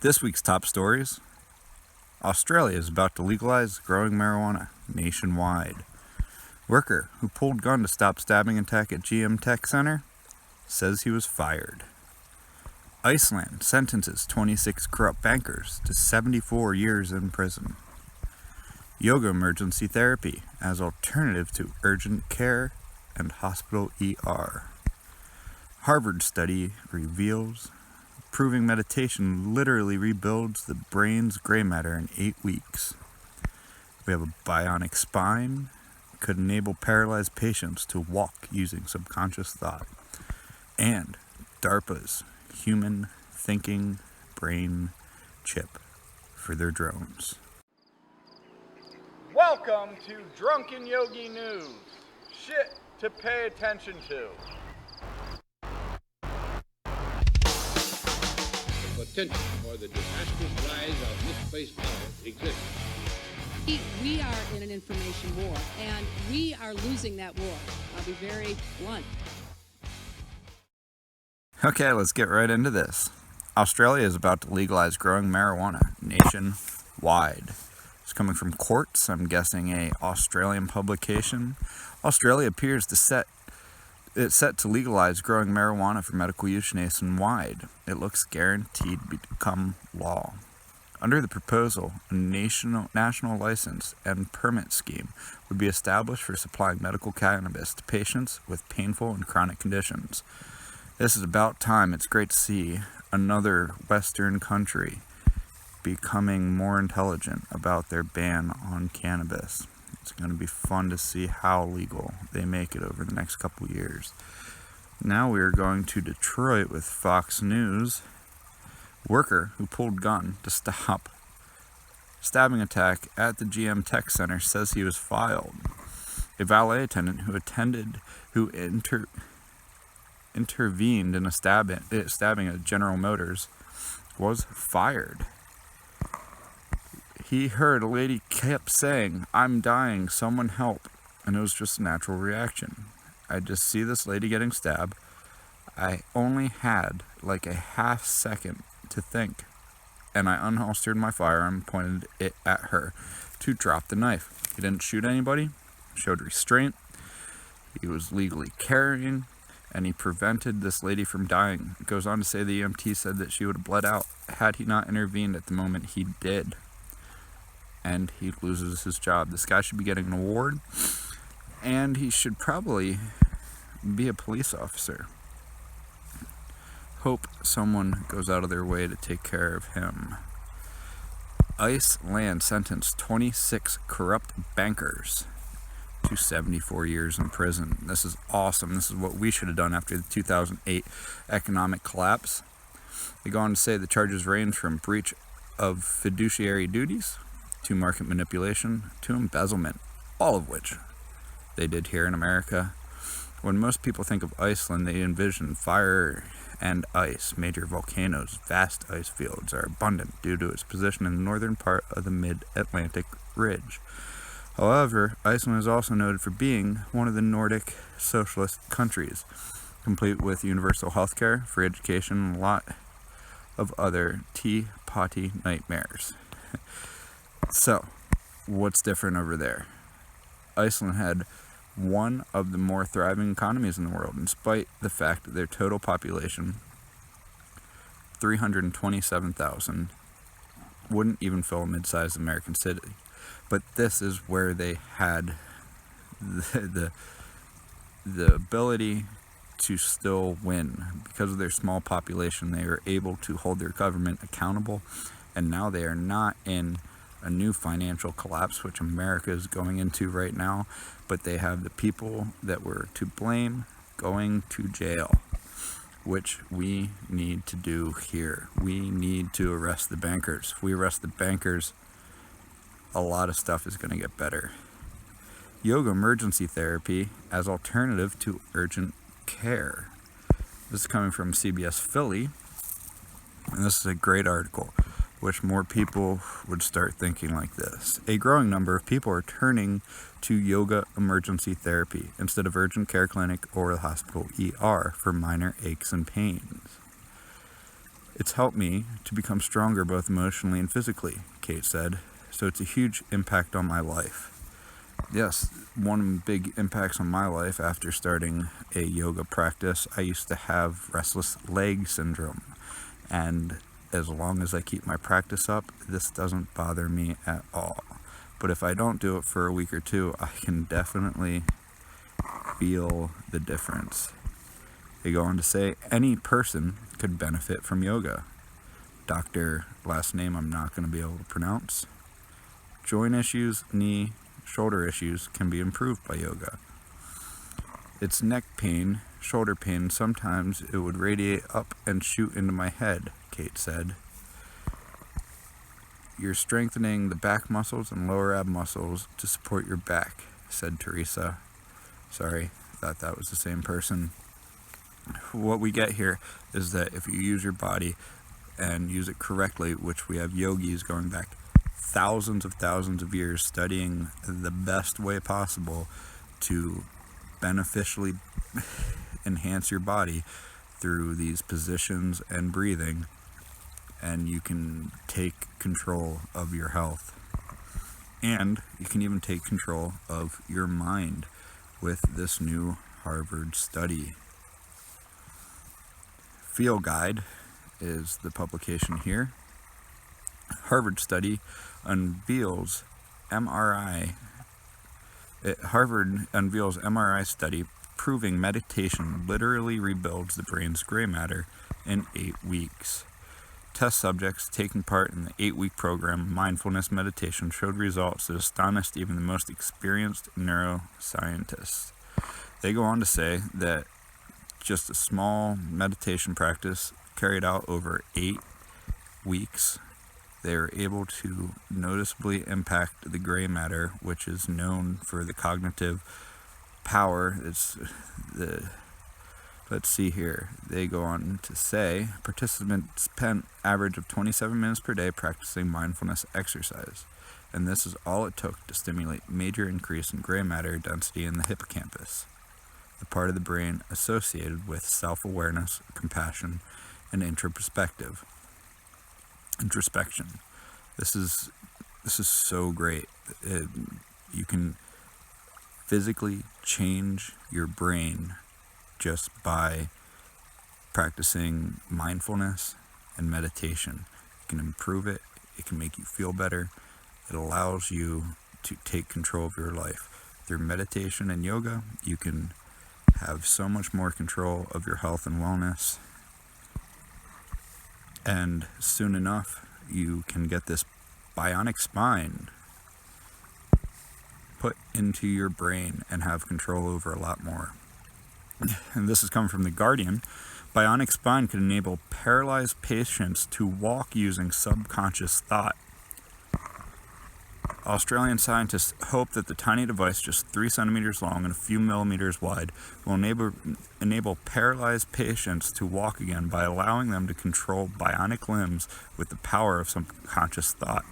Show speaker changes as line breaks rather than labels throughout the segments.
This week's top stories. Australia is about to legalize growing marijuana nationwide. Worker who pulled gun to stop stabbing attack at GM Tech Center says he was fired. Iceland sentences 26 corrupt bankers to 74 years in prison. Yoga emergency therapy as alternative to urgent care and hospital ER. Harvard study reveals proving meditation literally rebuilds the brain's gray matter in 8 weeks. We have a bionic spine, could enable paralyzed patients to walk using subconscious thought. And DARPA's human thinking brain chip for their drones.
Welcome to Drunken Yogi News. Shit to pay attention to.
Potential for the disastrous rise of misplaced power exists.
We are in an information war, and we are losing that war. I'll be very blunt.
Okay, let's get right into this. Australia is about to legalize growing marijuana nationwide. It's coming from Quartz, I'm guessing a Australian publication. Australia appears set to legalize growing marijuana for medical use nationwide. It looks guaranteed to become law. Under the proposal, a national license and permit scheme would be established for supplying medical cannabis to patients with painful and chronic conditions. This is about time. It's great to see another Western country becoming more intelligent about their ban on cannabis. It's going to be fun to see how legal they make it over the next couple years. Now we are going to Detroit with Fox News. Worker who pulled gun to stop stabbing attack at the GM Tech Center says he was fired. A valet attendant who intervened in a stabbing at General Motors was fired. He heard a lady kept saying, "I'm dying, someone help," and it was just a natural reaction. I just see this lady getting stabbed. I only had like a half second to think, and I unholstered my firearm and pointed it at her to drop the knife. He didn't shoot anybody, showed restraint, he was legally carrying, and he prevented this lady from dying. It goes on to say the EMT said that she would have bled out had he not intervened at the moment he did. And he loses his job. This guy should be getting an award, and he should probably be a police officer. Hope someone goes out of their way to take care of him. Iceland sentenced 26 corrupt bankers to 74 years in prison. This is awesome. This is what we should have done after the 2008 economic collapse. They go on to say the charges range from breach of fiduciary duties to market manipulation to embezzlement, all of which they did here in America. When most people think of Iceland, they envision fire and ice. Major volcanoes, vast ice fields are abundant due to its position in the northern part of the mid-Atlantic ridge. However, Iceland is also noted for being one of the Nordic socialist countries, complete with universal health care, free education, and a lot of other tea potty nightmares. So, what's different over there? Iceland had one of the more thriving economies in the world, in spite the fact that their total population, 327,000, wouldn't even fill a mid-sized American city. But this is where they had the ability to still win. Because of their small population, they were able to hold their government accountable, and now they are not in a new financial collapse, which America is going into right now, but they have the people that were to blame going to jail, which we need to do here. We need to arrest the bankers. If we arrest the bankers, a lot of stuff is going to get better. Yoga emergency therapy as alternative to urgent care. This is coming from CBS Philly, and this is a great article. Wish more people would start thinking like this. A growing number of people are turning to yoga emergency therapy instead of urgent care clinic or the hospital ER for minor aches and pains. It's helped me to become stronger both emotionally and physically, Kate said. So it's a huge impact on my life. Yes, one of the big impacts on my life after starting a yoga practice, I used to have restless leg syndrome. And as long as I keep my practice up, this doesn't bother me at all. But if I don't do it for a week or two, I can definitely feel the difference. They go on to say any person could benefit from yoga. Doctor, last name I'm not going to be able to pronounce. Joint issues, knee, shoulder issues can be improved by yoga. It's neck pain, shoulder pain, sometimes it would radiate up and shoot into my head, Kate said. You're strengthening the back muscles and lower ab muscles to support your back, said Teresa. Sorry, thought that was the same person. What we get here is that if you use your body and use it correctly, which we have yogis going back thousands of years studying the best way possible to beneficially enhance your body through these positions and breathing, and you can take control of your health. And you can even take control of your mind with this new Harvard study. Field Guide is the publication here. Harvard study unveils MRI. Harvard unveils MRI study proving meditation literally rebuilds the brain's gray matter in 8 weeks. Test subjects taking part in the 8-week program mindfulness meditation showed results that astonished even the most experienced neuroscientists. They go on to say that just a small meditation practice carried out over 8 weeks, they were able to noticeably impact the gray matter, which is known for the cognitive power. Let's see here. They go on to say participants spent average of 27 minutes per day practicing mindfulness exercise, and this is all it took to stimulate major increase in gray matter density in the hippocampus, the part of the brain associated with self-awareness, compassion, and introspection. This is so great. You can physically change your brain just by practicing mindfulness and meditation. You can improve it. It can make you feel better. It allows you to take control of your life. Through meditation and yoga, you can have so much more control of your health and wellness. And soon enough, you can get this Bionic Spine put into your brain and have control over a lot more. And this is coming from The Guardian. Bionic Spine could enable paralyzed patients to walk using subconscious thought. Australian scientists hope that the tiny device, just 3 centimeters long and a few millimeters wide, will enable paralyzed patients to walk again by allowing them to control bionic limbs with the power of subconscious thought.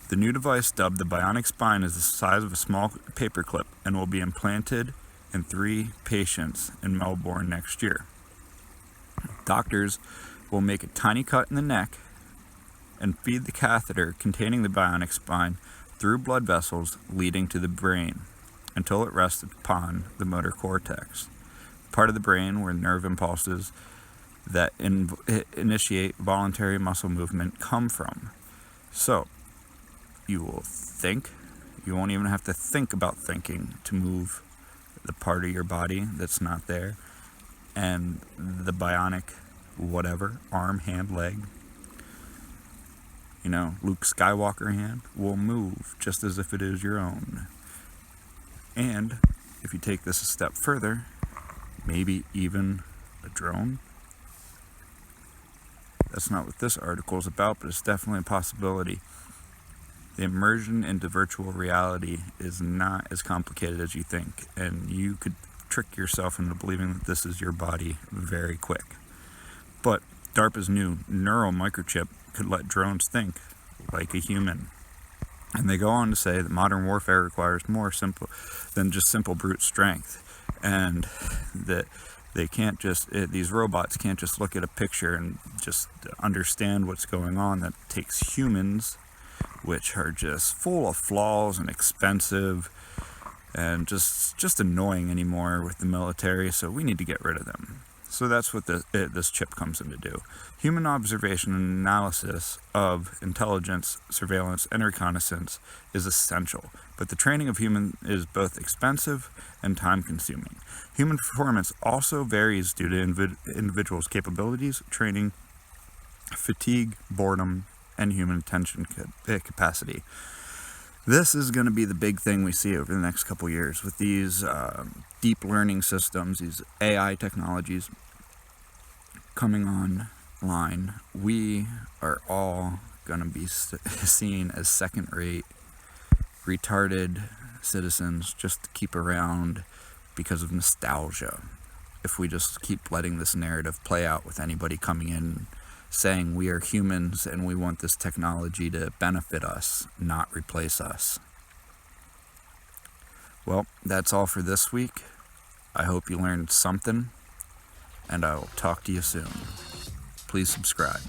The new device, dubbed the Bionic Spine, is the size of a small paperclip and will be implanted in 3 patients in Melbourne next year. Doctors will make a tiny cut in the neck and feed the catheter containing the Bionic Spine through blood vessels leading to the brain until it rests upon the motor cortex, part of the brain where nerve impulses that initiate voluntary muscle movement come from. So, you will think, you won't even have to think about thinking to move the part of your body that's not there, and the bionic whatever, arm, hand, leg, Luke Skywalker hand, will move just as if it is your own. And if you take this a step further, maybe even a drone. That's not what this article is about, but it's definitely a possibility. The immersion into virtual reality is not as complicated as you think, and you could trick yourself into believing that this is your body very quick. But DARPA's new neural microchip could let drones think like a human. And they go on to say that modern warfare requires more simple than just simple brute strength, and that They can't just, these robots can't just look at a picture and just understand what's going on. That takes humans, which are just full of flaws and expensive and just annoying anymore with the military, so we need to get rid of them. So that's what this chip comes in to do. Human observation and analysis of intelligence, surveillance, and reconnaissance is essential, but the training of human is both expensive and time-consuming. Human performance also varies due to individuals' capabilities, training, fatigue, boredom, and human attention capacity. This is going to be the big thing we see over the next couple years with these deep learning systems, these AI technologies coming online. We are all going to be seen as second-rate, retarded citizens just to keep around because of nostalgia. If we just keep letting this narrative play out with anybody coming in saying we are humans and we want this technology to benefit us, not replace us. Well, that's all for this week. I hope you learned something, and I will talk to you soon. Please subscribe.